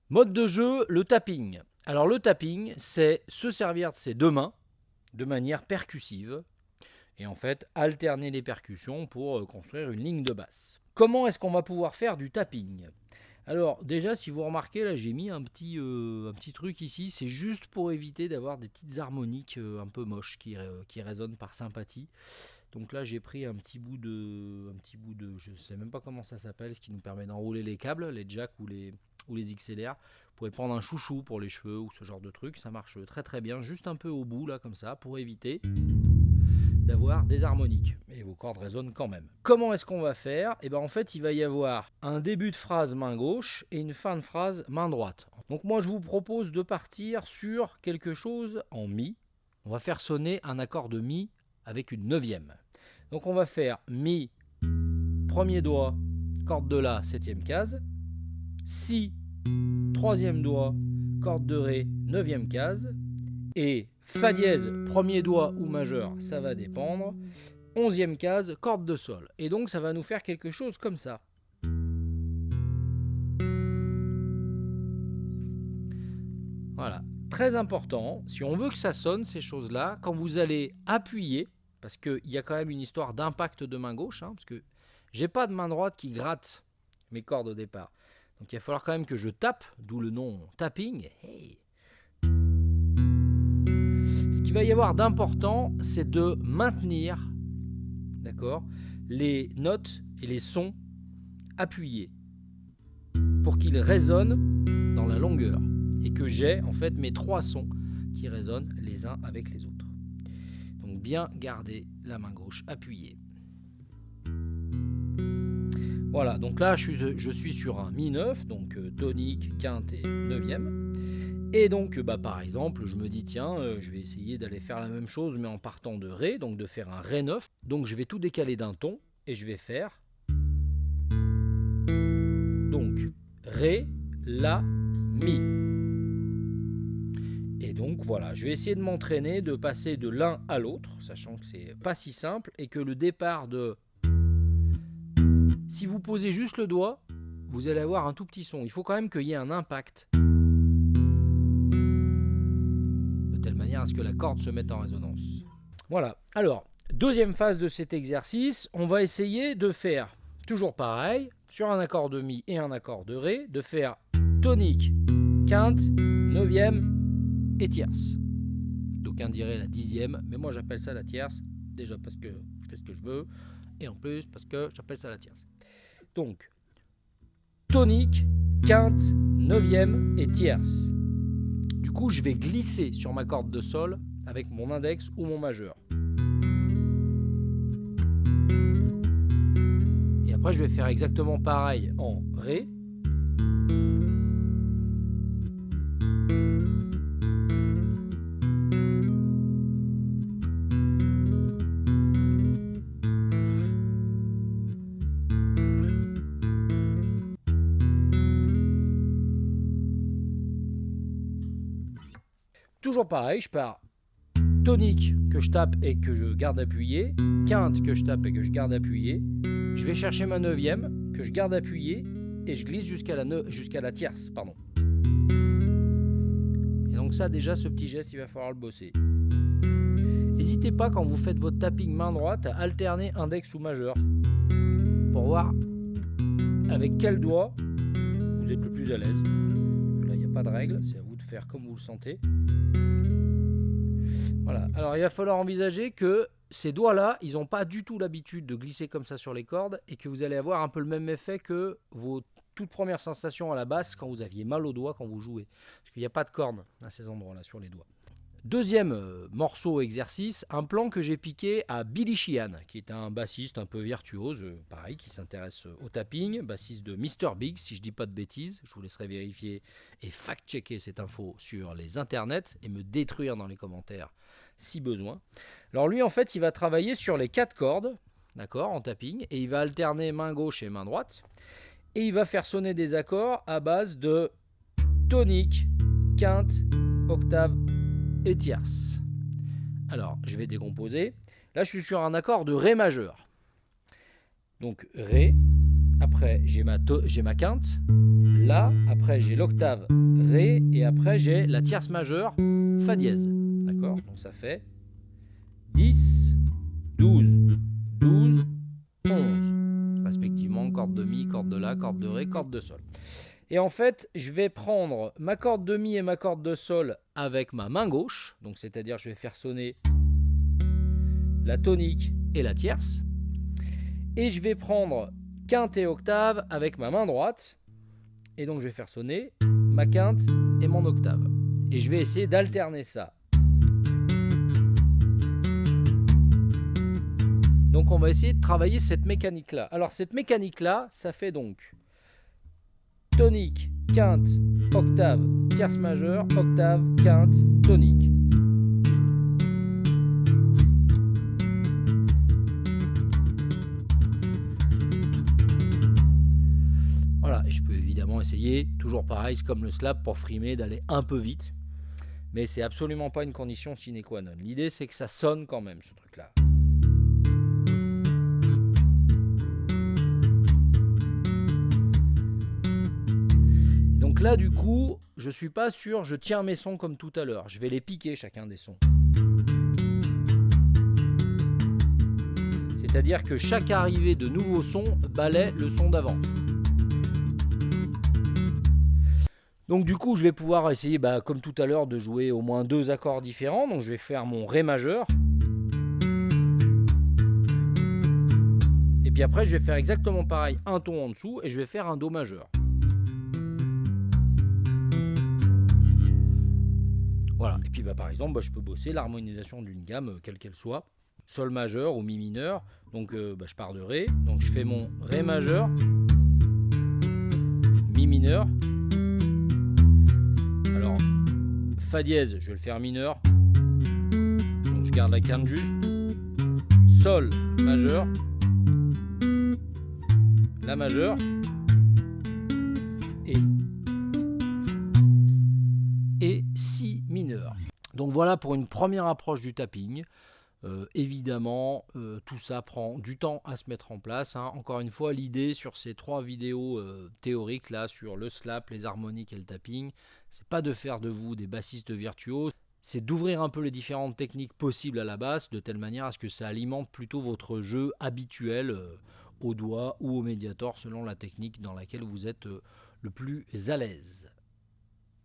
Mode de jeu, le tapping. Alors le tapping, c'est se servir de ses deux mains de manière percussive et en fait alterner les percussions pour construire une ligne de basse. Comment est-ce qu'on va pouvoir faire du tapping? Alors déjà, si vous remarquez, là j'ai mis un petit truc ici, c'est juste pour éviter d'avoir des petites harmoniques un peu moches qui résonnent par sympathie. Donc là j'ai pris je sais même pas comment ça s'appelle, ce qui nous permet d'enrouler les câbles, les jacks ou les XLR. Vous pouvez prendre un chouchou pour les cheveux ou ce genre de truc, ça marche très très bien, juste un peu au bout là comme ça, pour éviter d'avoir des harmoniques. Et vos cordes résonnent quand même. Comment est-ce qu'on va faire? Et bien en fait il va y avoir un début de phrase main gauche et une fin de phrase main droite. Donc moi je vous propose de partir sur quelque chose en mi. On va faire sonner un accord de mi avec une neuvième. Donc on va faire mi, premier doigt, corde de la, septième case. Si, troisième doigt, corde de ré, neuvième case. Et fa dièse, premier doigt ou majeur, ça va dépendre. Onzième case, corde de sol. Et donc ça va nous faire quelque chose comme ça. Voilà. Très important, si on veut que ça sonne, ces choses-là, quand vous allez appuyer, parce qu'il y a quand même une histoire d'impact de main gauche, parce que j'ai pas de main droite qui gratte mes cordes au départ. Donc il va falloir quand même que je tape, d'où le nom tapping. Hey. Ce qu'il va y avoir d'important, c'est de maintenir, d'accord, les notes et les sons appuyés pour qu'ils résonnent dans la longueur et que j'ai en fait mes trois sons qui résonnent les uns avec les autres. Donc bien garder la main gauche appuyée. Voilà, donc là je suis sur un mi-9, donc tonique, quinte et neuvième. Et donc par exemple, je me dis tiens, je vais essayer d'aller faire la même chose mais en partant de ré, donc de faire un ré 9. Donc je vais tout décaler d'un ton et je vais faire donc ré, la, mi. Et donc voilà, je vais essayer de m'entraîner, de passer de l'un à l'autre, sachant que c'est pas si simple et que le départ de... Si vous posez juste le doigt, vous allez avoir un tout petit son. Il faut quand même qu'il y ait un impact. De telle manière à ce que la corde se mette en résonance. Voilà. Alors, deuxième phase de cet exercice, on va essayer de faire, toujours pareil, sur un accord de mi et un accord de ré, de faire tonique, quinte, neuvième et tierce. D'aucuns diraient la dixième, mais moi j'appelle ça la tierce, déjà parce que je fais ce que je veux, et en plus parce que j'appelle ça la tierce. Donc, tonique, quinte, neuvième et tierce. Du coup, je vais glisser sur ma corde de sol avec mon index ou mon majeur. Et après, je vais faire exactement pareil en ré. Toujours pareil, je pars tonique que je tape et que je garde appuyé, quinte que je tape et que je garde appuyé. Je vais chercher ma neuvième que je garde appuyé et je glisse jusqu'à la tierce. Pardon. Et donc ça déjà, ce petit geste, il va falloir le bosser. N'hésitez pas quand vous faites votre tapping main droite à alterner index ou majeur pour voir avec quel doigt vous êtes le plus à l'aise. Là, il n'y a pas de règle, c'est à vous de faire comme vous le sentez. Voilà. Alors il va falloir envisager que ces doigts-là, ils n'ont pas du tout l'habitude de glisser comme ça sur les cordes et que vous allez avoir un peu le même effet que vos toutes premières sensations à la basse quand vous aviez mal aux doigts quand vous jouez. Parce qu'il n'y a pas de corne à ces endroits-là sur les doigts. Deuxième morceau exercice, un plan que j'ai piqué à Billy Sheehan, qui est un bassiste un peu virtuose, pareil, qui s'intéresse au tapping, bassiste de Mr. Big, si je dis pas de bêtises. Je vous laisserai vérifier et fact-checker cette info sur les internets et me détruire dans les commentaires si besoin. Alors lui, en fait, il va travailler sur les 4 cordes, d'accord, en tapping, et il va alterner main gauche et main droite, et il va faire sonner des accords à base de tonique, quinte, octave et tierce. Alors, je vais décomposer. Là, je suis sur un accord de ré majeur. Donc, ré. après j'ai ma quinte, La, après j'ai l'octave Ré, et après j'ai la tierce majeure Fa dièse. D'accord? Donc ça fait 10, 12, 12, 11. Respectivement, corde de Mi, corde de La, corde de Ré, corde de Sol. Et en fait, je vais prendre ma corde de Mi et ma corde de Sol avec ma main gauche. Donc c'est-à-dire je vais faire sonner la tonique et la tierce. Et je vais prendre quinte et octave avec ma main droite. Et donc je vais faire sonner ma quinte et mon octave. Et je vais essayer d'alterner ça. Donc on va essayer de travailler cette mécanique-là. Alors cette mécanique-là, ça fait donc tonique, quinte, octave, tierce majeure, octave, quinte, tonique. Voilà, et je peux évidemment essayer, toujours pareil, comme le slap, pour frimer, d'aller un peu vite. Mais c'est absolument pas une condition sine qua non. L'idée, c'est que ça sonne quand même, ce truc-là. Donc là, du coup, je suis pas sûr, je tiens mes sons comme tout à l'heure. Je vais les piquer, chacun des sons. C'est-à-dire que chaque arrivée de nouveaux sons balaie le son d'avant. Donc du coup, je vais pouvoir essayer, comme tout à l'heure, de jouer au moins 2 accords différents. Donc je vais faire mon Ré majeur. Et puis après, je vais faire exactement pareil, un ton en dessous, et je vais faire un Do majeur. Voilà, et puis par exemple, je peux bosser l'harmonisation d'une gamme, quelle qu'elle soit. Sol majeur ou Mi mineur. Donc je pars de Ré. Donc je fais mon Ré majeur, Mi mineur. Alors, Fa dièse, je vais le faire mineur. Donc je garde la quinte juste. Sol majeur. La majeure. Et Si mineur. Donc voilà pour une première approche du tapping. Évidemment, tout ça prend du temps à se mettre en place. Encore une fois, l'idée sur ces 3 vidéos théoriques là, sur le slap, les harmoniques et le tapping, c'est pas de faire de vous des bassistes virtuoses, c'est d'ouvrir un peu les différentes techniques possibles à la basse, de telle manière à ce que ça alimente plutôt votre jeu habituel au doigt ou au médiator, selon la technique dans laquelle vous êtes le plus à l'aise.